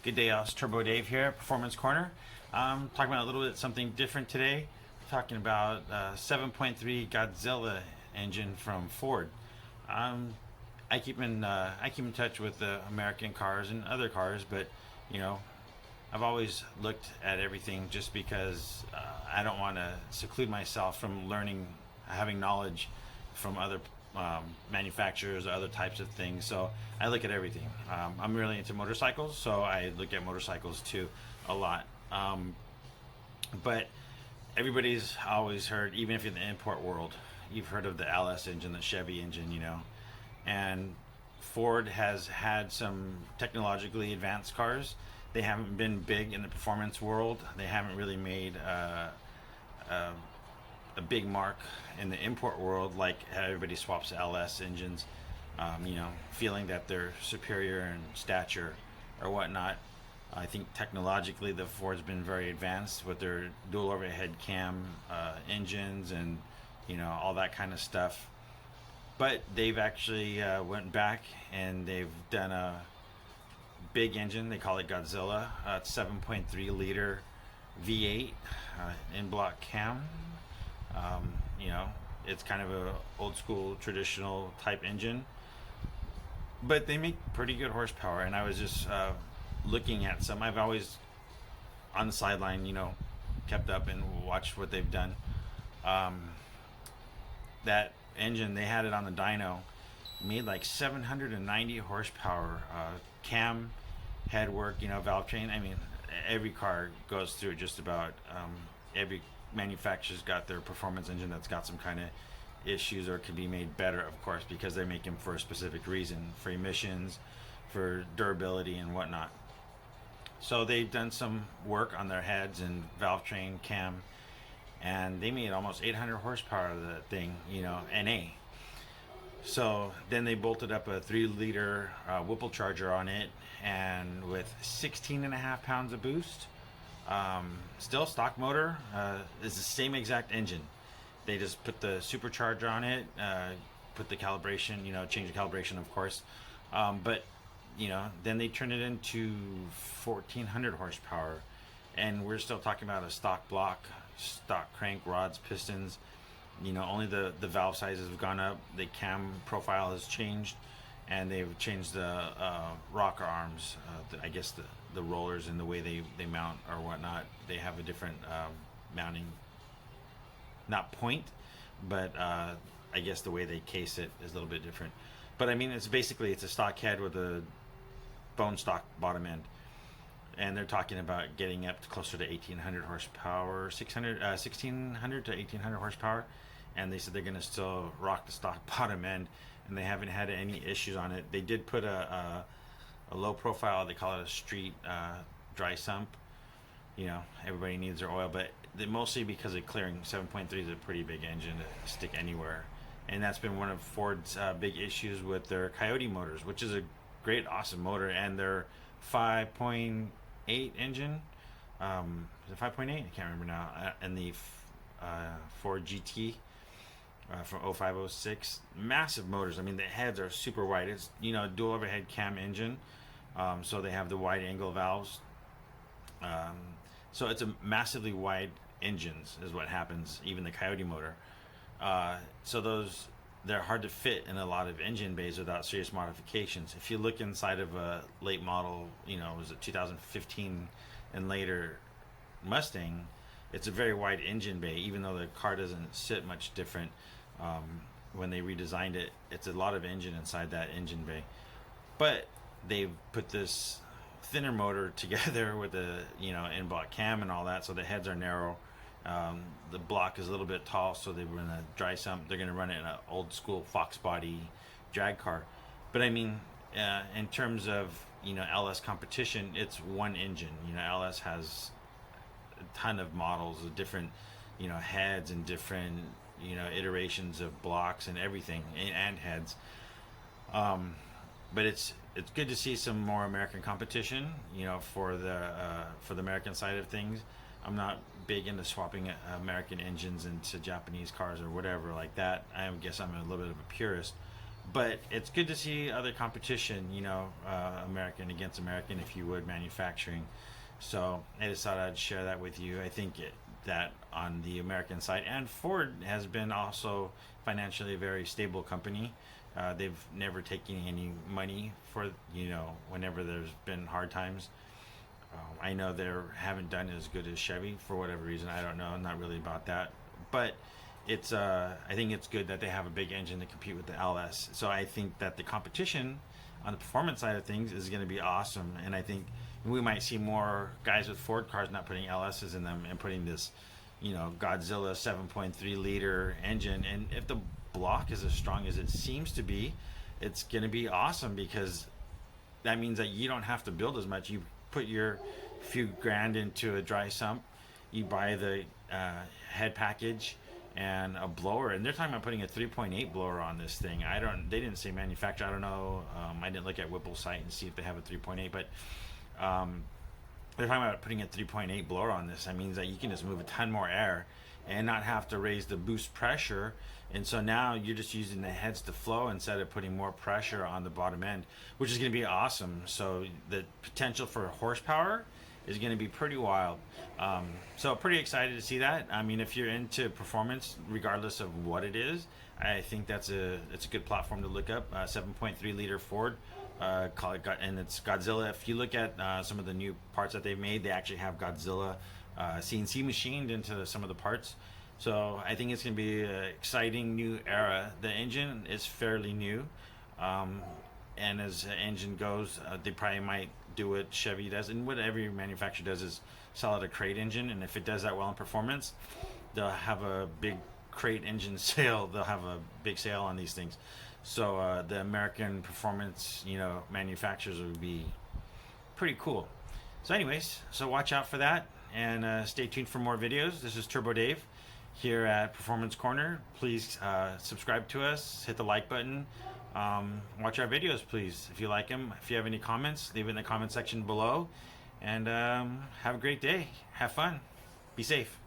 Good day, it's TurboDave here, Performance Corner. Talking about a little bit something different today. Talking about 7.3 Godzilla engine from Ford. I keep in touch with the American cars and other cars, but you know, I've always looked at everything just because I don't want to seclude myself from learning, having knowledge from other manufacturers, other types of things. So I look at everything. I'm really into motorcycles, so I look at motorcycles too a lot. But everybody's always heard, even if you're in the import world, you've heard of the LS engine, the Chevy engine, and Ford has had some technologically advanced cars. They haven't been big in the performance world. They haven't really made a big mark in the import world, like how everybody swaps LS engines, feeling that they're superior in stature or whatnot. I think technologically the Ford's been very advanced with their dual overhead cam engines and all that kind of stuff. But they've actually went back and they've done a big engine. They call it Godzilla. It's 7.3 liter V8 in block cam. It's kind of a old school traditional type engine, but they make pretty good horsepower. And I was just looking at some. I've always on the sideline, kept up and watched what they've done. That engine, they had it on the dyno, made like 790 horsepower. Cam, headwork, valve train. I mean, every car goes through it just about. Every manufacturer's got their performance engine that's got some kind of issues or can be made better, of course, because they make them for a specific reason, for emissions, for durability and whatnot. So they've done some work on their heads and valve train, cam, and they made almost 800 horsepower of that thing, NA. So then they bolted up a 3-liter Whipple charger on it, and with 16 and a half pounds of boost. Still stock motor, is the same exact engine. They just put the supercharger on it, put the calibration, change the calibration, of course. But then they turned it into 1400 horsepower, and we're still talking about a stock block, stock crank, rods, pistons. Only the valve sizes have gone up. The cam profile has changed, and they've changed the rocker arms. I guess the rollers and the way they mount or whatnot. They have a different mounting, not point, but I guess the way they case it is a little bit different. But I mean, it's a stock head with a bone stock bottom end. And they're talking about getting up to closer to 1800 horsepower, 1600 to 1800 horsepower. And they said they're going to still rock the stock bottom end, and they haven't had any issues on it. They did put a low profile, they call it a street dry sump. Everybody needs their oil, but mostly because of clearing. 7.3 is a pretty big engine to stick anywhere. And that's been one of Ford's big issues with their Coyote motors, which is a great, awesome motor. And their 5.8 engine, is it 5.8? I can't remember now. And the Ford GT from 0506, massive motors. I mean, the heads are super wide. It's dual overhead cam engine, so they have the wide angle valves. So it's a massively wide engines is what happens. Even the Coyote motor. So they're hard to fit in a lot of engine bays without serious modifications. If you look inside of a late model, was it 2015 and later Mustang, it's a very wide engine bay, even though the car doesn't sit much different. When they redesigned it, it's a lot of engine inside that engine bay. But they've put this thinner motor together with the in-block cam and all that, so the heads are narrow. The block is a little bit tall, so they run a dry sump. They're going to run it in an old school Fox body drag car. But I mean, in terms of LS competition, it's one engine. LS has a ton of models of different heads and different iterations of blocks and everything, and heads. But it's good to see some more American competition for the American side of things. I'm not big into swapping American engines into Japanese cars or whatever like that. I guess I'm a little bit of a purist, But it's good to see other competition, American against American, if you would, manufacturing. So I just thought I'd share that with you. I think that on the American side, and Ford has been also financially a very stable company. They've never taken any money for, whenever there's been hard times. I know they haven't done as good as Chevy for whatever reason. I don't know. Not really about that, but I think it's good that they have a big engine to compete with the LS. So I think that the competition on the performance side of things is going to be awesome, and I think we might see more guys with Ford cars not putting LSs in them and putting this, Godzilla 7.3 liter engine. And if the block is as strong as it seems to be, it's going to be awesome, because that means that you don't have to build as much. You put your few grand into a dry sump, you buy the head package and a blower, and they're talking about putting a 3.8 blower on this thing. They didn't say manufacturer. I don't know. I didn't look at Whipple's site and see if they have a 3.8, but they're talking about putting a 3.8 blower on this. That means that you can just move a ton more air and not have to raise the boost pressure. And so now you're just using the heads to flow instead of putting more pressure on the bottom end, which is going to be awesome. So the potential for horsepower is going to be pretty wild. So pretty excited to see that. I mean, if you're into performance, regardless of what it is, I think it's a good platform to look up. 7.3 liter Ford, and it's Godzilla. If you look at some of the new parts that they've made, they actually have Godzilla CNC machined into some of the parts. So I think it's going to be an exciting new era. The engine is fairly new, and as the engine goes, they probably might do what Chevy does, and what every manufacturer does is sell it a crate engine. And if it does that well in performance, they'll have a big crate engine sale. They'll have a big sale on these things. So the American performance, manufacturers would be pretty cool. So anyways, so watch out for that, and stay tuned for more videos. This is TurboDave here at Performance Corner. Please subscribe to us, hit the like button, watch our videos, please, if you like them. If you have any comments, leave it in the comment section below, and have a great day. Have fun. Be safe.